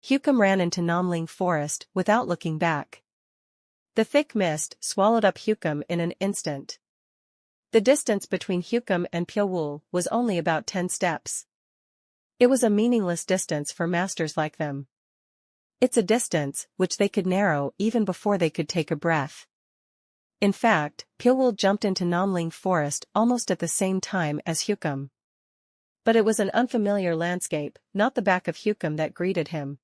Hukum ran into Namling Forest without looking back. The thick mist swallowed up Hukum in an instant. The distance between Hukum and Pyowool was only about 10 steps. It was a meaningless distance for masters like them. It's a distance which they could narrow even before they could take a breath. In fact, Pyowool jumped into Namling Forest almost at the same time as Hukum. But it was an unfamiliar landscape, not the back of Hukum, that greeted him.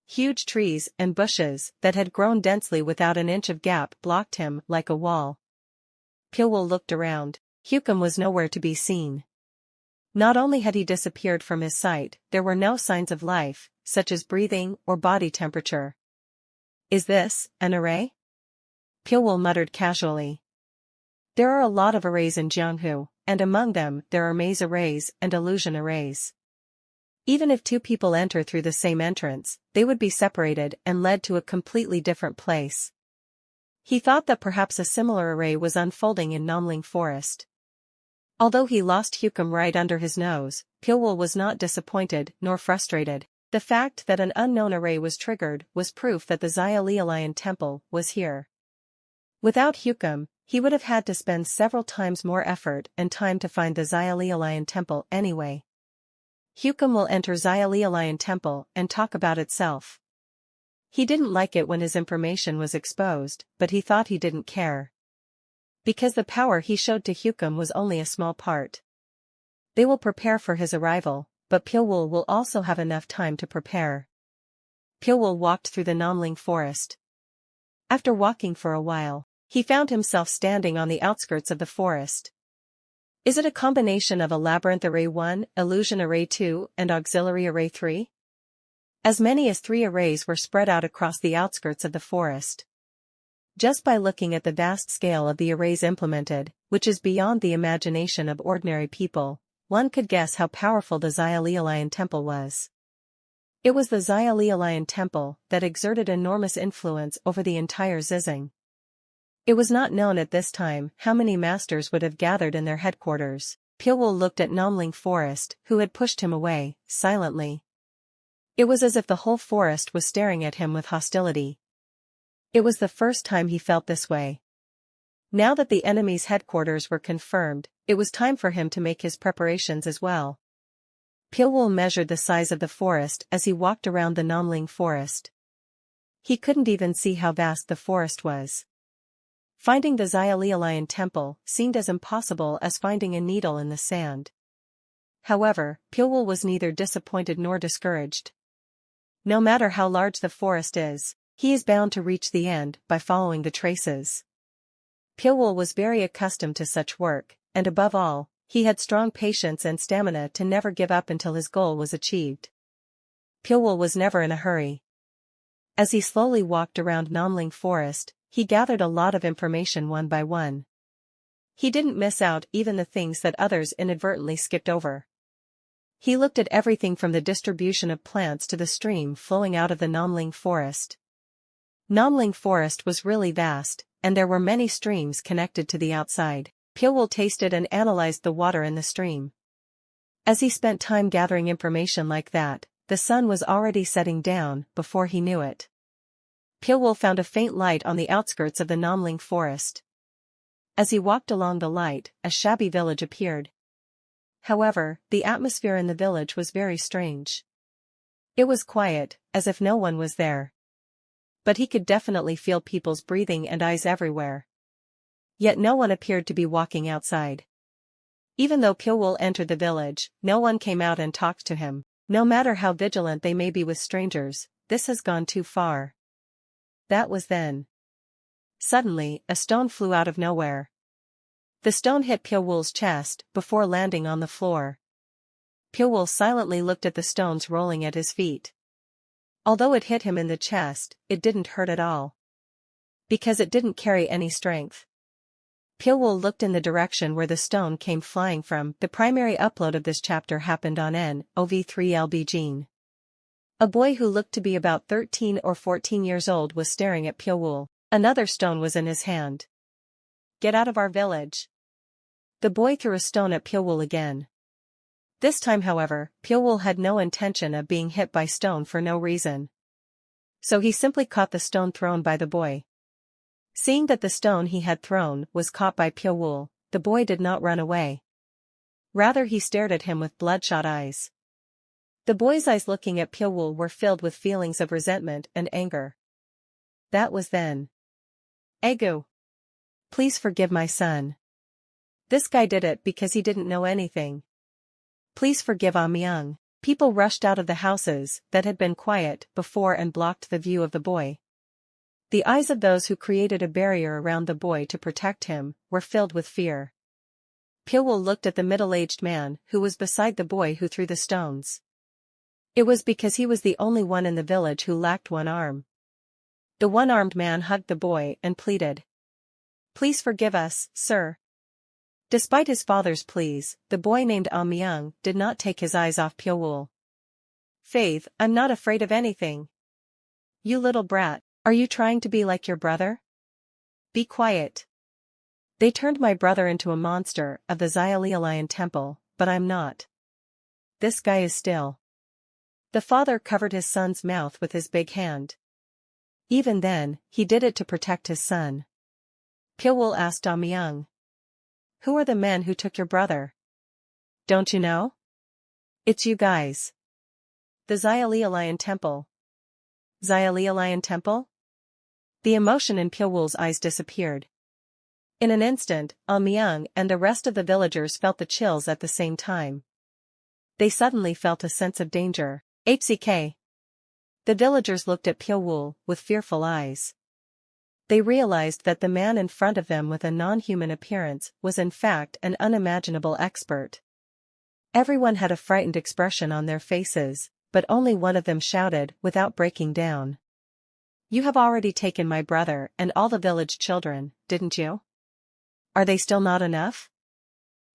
Huge trees and bushes that had grown densely without an inch of gap blocked him like a wall. Pyowool looked around. Hukum was nowhere to be seen. Not only had he disappeared from his sight, there were no signs of life, such as breathing or body temperature. Is this an array? Pyowool muttered casually. There are a lot of arrays in Jianghu, and among them there are maze arrays and illusion arrays. Even if two people enter through the same entrance, they would be separated and led to a completely different place. He thought that perhaps a similar array was unfolding in Namling Forest. Although he lost Hukum right under his nose, Pyowool was not disappointed nor frustrated. The fact that an unknown array was triggered was proof that the Xiaolialayan temple was here. Without Hukum, he would have had to spend several times more effort and time to find the Xiaolialayan temple anyway. Hukum will enter Xiaolialayan temple and talk about itself. He didn't like it when his information was exposed, but he thought he didn't care. Because the power he showed to Hukum was only a small part. They will prepare for his arrival, but Pyowool will also have enough time to prepare. Pyowool walked through the Namling Forest. After walking for a while, he found himself standing on the outskirts of the forest. Is it a combination of a Labyrinth Array 1, Illusion Array 2, and Auxiliary Array 3? As many as 3 arrays were spread out across the outskirts of the forest. Just by looking at the vast scale of the arrays implemented, which is beyond the imagination of ordinary people, one could guess how powerful the Xiaolialayan temple was. It was the Xiaolialayan temple that exerted enormous influence over the entire Zizing. It was not known at this time how many masters would have gathered in their headquarters. Pyowool looked at Namling Forest, who had pushed him away, silently. It was as if the whole forest was staring at him with hostility. It was the first time he felt this way. Now that the enemy's headquarters were confirmed, it was time for him to make his preparations as well. Pyowool measured the size of the forest as he walked around the Namling Forest. He couldn't even see how vast the forest was. Finding the Xiaolialayan temple seemed as impossible as finding a needle in the sand. However, Pyowool was neither disappointed nor discouraged. No matter how large the forest is, he is bound to reach the end by following the traces. Pyowool was very accustomed to such work, and above all, he had strong patience and stamina to never give up until his goal was achieved. Pyowool was never in a hurry. As he slowly walked around Namling Forest, he gathered a lot of information one by one. He didn't miss out even the things that others inadvertently skipped over. He looked at everything from the distribution of plants to the stream flowing out of the Namling Forest. Namling Forest was really vast, and there were many streams connected to the outside. Pyowool tasted and analyzed the water in the stream. As he spent time gathering information like that, the sun was already setting down before he knew it. Pyowool found a faint light on the outskirts of the Namling Forest. As he walked along the light, a shabby village appeared. However, the atmosphere in the village was very strange. It was quiet, as if no one was there. But he could definitely feel people's breathing and eyes everywhere. Yet no one appeared to be walking outside. Even though Pyowool entered the village, no one came out and talked to him. No matter how vigilant they may be with strangers, this has gone too far. That was then. Suddenly, a stone flew out of nowhere. The stone hit Pyowool's chest before landing on the floor. Pyowool silently looked at the stones rolling at his feet. Although it hit him in the chest, it didn't hurt at all. Because it didn't carry any strength. Pyowool looked in the direction where the stone came flying from. The primary upload of this chapter happened on NOV3LB Gene. A boy who looked to be about 13 or 14 years old was staring at Pyowool. Another stone was in his hand. Get out of our village. The boy threw a stone at Pyowool again. This time however, Pyeongwol had no intention of being hit by stone for no reason. So he simply caught the stone thrown by the boy. Seeing that the stone he had thrown was caught by Pyeongwol, the boy did not run away. Rather he stared at him with bloodshot eyes. The boy's eyes looking at Pyeongwol were filled with feelings of resentment and anger. That was then. Egu. Please forgive my son. This guy did it because he didn't know anything. Please forgive Myung. People rushed out of the houses that had been quiet before and blocked the view of the boy. The eyes of those who created a barrier around the boy to protect him were filled with fear. Pyeongwol looked at the middle-aged man who was beside the boy who threw the stones. It was because he was the only one in the village who lacked one arm. The one-armed man hugged the boy and pleaded. Please forgive us, sir. Despite his father's pleas, the boy named Myung did not take his eyes off Pyeongwol. Faith, I'm not afraid of anything. You little brat, are you trying to be like your brother? Be quiet. They turned my brother into a monster of the Xiaolian temple, but I'm not. This guy is still. The father covered his son's mouth with his big hand. Even then, he did it to protect his son. Pyeongwol asked Myung. Who are the men who took your brother? Don't you know? It's you guys. The Xiaolian temple. Xiaolian temple? The emotion in Pyeongwol's eyes disappeared. In an instant, Myung and the rest of the villagers felt the chills at the same time. They suddenly felt a sense of danger. HCK. The villagers looked at Pyeongwol with fearful eyes. They realized that the man in front of them with a non-human appearance was in fact an unimaginable expert. Everyone had a frightened expression on their faces, but only one of them shouted without breaking down. You have already taken my brother and all the village children, didn't you? Are they still not enough?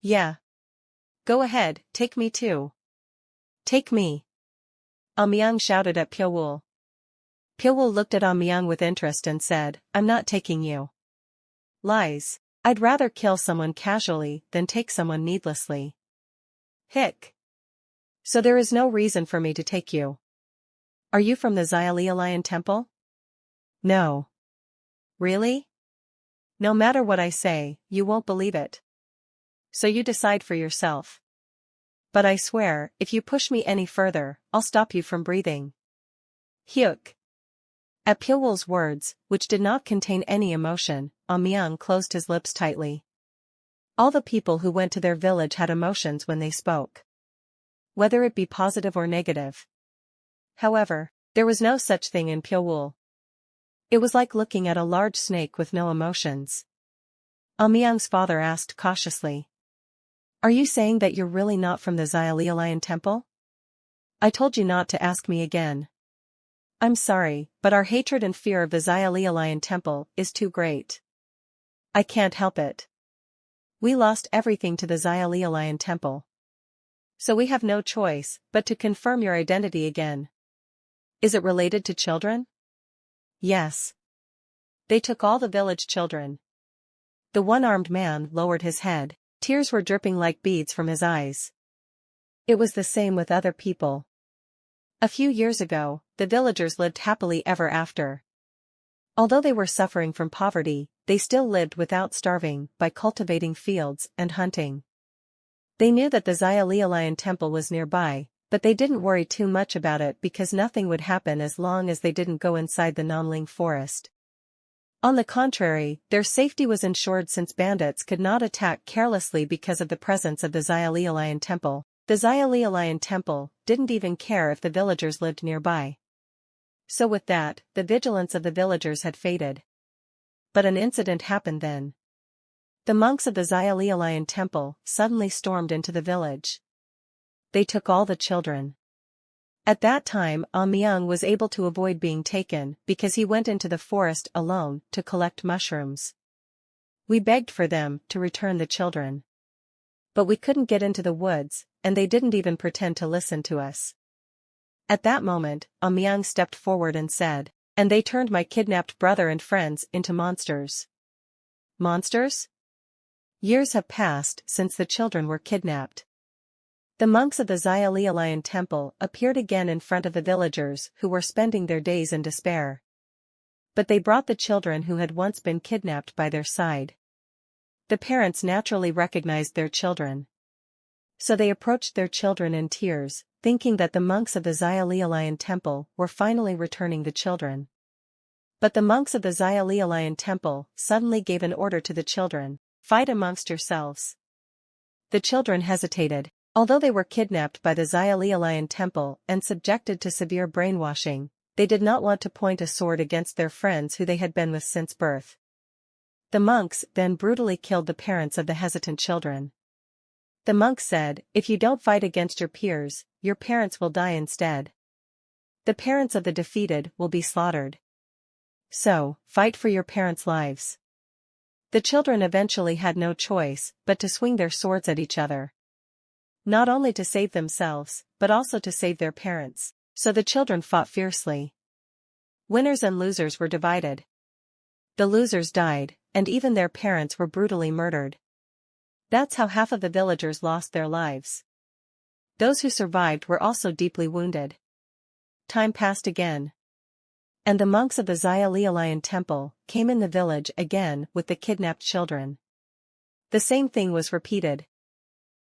Yeah. Go ahead, take me too. Take me. Myung shouted at Pyeongwol. Pyeongwol looked at Myung with interest and said, I'm not taking you. Lies. I'd rather kill someone casually than take someone needlessly. Hick. So there is no reason for me to take you. Are you from the Xiaolian temple? No. Really? No matter what I say, you won't believe it. So you decide for yourself. But I swear, if you push me any further, I'll stop you from breathing. Hyuk. At Pyeongwol's words, which did not contain any emotion, Myung closed his lips tightly. All the people who went to their village had emotions when they spoke. Whether it be positive or negative. However, there was no such thing in Pyeongwol. It was like looking at a large snake with no emotions. Myung's father asked cautiously. Are you saying that you're really not from the Xiaolian temple? I told you not to ask me again. I'm sorry, but our hatred and fear of the Xiaolian temple is too great. I can't help it. We lost everything to the Xiaolian temple. So we have no choice but to confirm your identity again. Is it related to children? Yes. They took all the village children. The one-armed man lowered his head. Tears were dripping like beads from his eyes. It was the same with other people. A few years ago, the villagers lived happily ever after. Although they were suffering from poverty, they still lived without starving by cultivating fields and hunting. They knew that the Xiaolian temple was nearby, but they didn't worry too much about it because nothing would happen as long as they didn't go inside the Nanling forest. On the contrary, their safety was ensured since bandits could not attack carelessly because of the presence of the Xiaolian temple. The Xiaolian temple didn't even care if the villagers lived nearby. So with that, the vigilance of the villagers had faded. But an incident happened then. The monks of the Xiaolian temple suddenly stormed into the village. They took all the children. At that time Myung was able to avoid being taken because he went into the forest alone to collect mushrooms. We begged for them to return the children. But we couldn't get into the woods, and they didn't even pretend to listen to us. At that moment, Myung stepped forward and said, and they turned my kidnapped brother and friends into monsters. Monsters? Years have passed since the children were kidnapped. The monks of the Xiaolialayan temple appeared again in front of the villagers who were spending their days in despair. But they brought the children who had once been kidnapped by their side. The parents naturally recognized their children. So they approached their children in tears, thinking that the monks of the Xiaolialayan temple were finally returning the children. But the monks of the Xiaolialayan temple suddenly gave an order to the children: "Fight amongst yourselves." The children hesitated. Although they were kidnapped by the Xiaolialayan temple and subjected to severe brainwashing, they did not want to point a sword against their friends who they had been with since birth. The monks then brutally killed the parents of the hesitant children. The monks said, "If you don't fight against your peers, your parents will die instead. The parents of the defeated will be slaughtered. So, fight for your parents' lives." The children eventually had no choice but to swing their swords at each other. Not only to save themselves, but also to save their parents. So the children fought fiercely. Winners and losers were divided. The losers died, and even their parents were brutally murdered. That's how half of the villagers lost their lives. Those who survived were also deeply wounded. Time passed again. And the monks of the Xiaolialayan temple came in the village again with the kidnapped children. The same thing was repeated.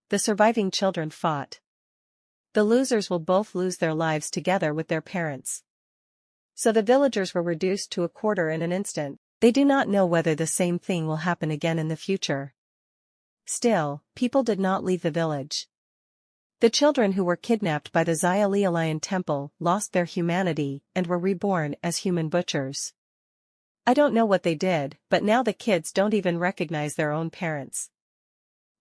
The surviving children fought. The losers will both lose their lives together with their parents. So the villagers were reduced to a quarter in an instant. They do not know whether the same thing will happen again in the future. Still, people did not leave the village. The children who were kidnapped by the Xiaolialayan temple lost their humanity and were reborn as human butchers. I don't know what they did, but now the kids don't even recognize their own parents.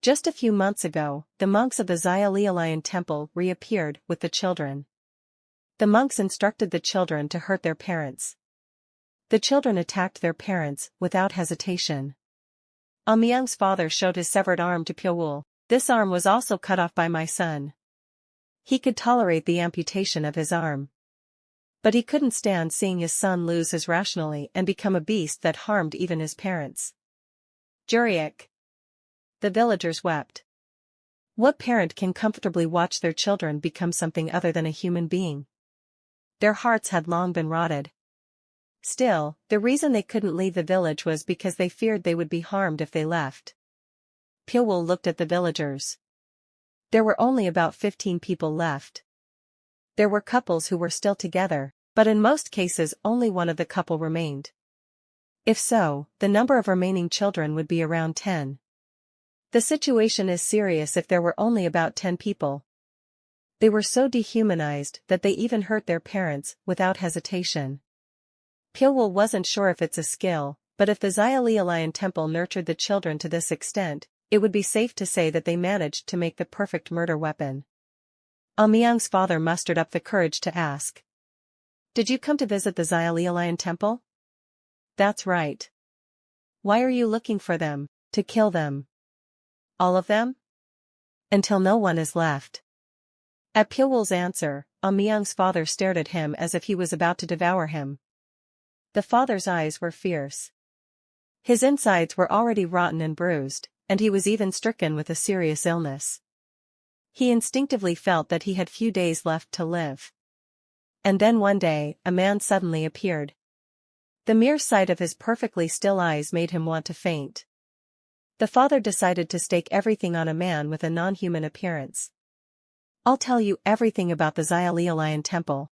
Just a few months ago, the monks of the Xiaolialayan temple reappeared with the children. The monks instructed the children to hurt their parents. The children attacked their parents without hesitation. Myung's father showed his severed arm to Pyewul. "This arm was also cut off by my son." He could tolerate the amputation of his arm. But he couldn't stand seeing his son lose his rationality and become a beast that harmed even his parents. Juriak. The villagers wept. What parent can comfortably watch their children become something other than a human being? Their hearts had long been rotted. Still, the reason they couldn't leave the village was because they feared they would be harmed if they left. Pyewul looked at the villagers. There were only about 15 people left. There were couples who were still together, but in most cases only one of the couple remained. If so, the number of remaining children would be around 10. The situation is serious if there were only about 10 people. They were so dehumanized that they even hurt their parents without hesitation. Pyewul wasn't sure if it's a skill, but if the Xiaolialayan temple nurtured the children to this extent, it would be safe to say that they managed to make the perfect murder weapon. Myung's father mustered up the courage to ask. "Did you come to visit the Xiaolialayan temple?" "That's right." "Why are you looking for them?" "To kill them." "All of them?" "Until no one is left." At Pyewul's answer, Myung's father stared at him as if he was about to devour him. The father's eyes were fierce. His insides were already rotten and bruised, and he was even stricken with a serious illness. He instinctively felt that he had few days left to live. And then one day, a man suddenly appeared. The mere sight of his perfectly still eyes made him want to faint. The father decided to stake everything on a man with a non-human appearance. "I'll tell you everything about the Xiaolialayan temple."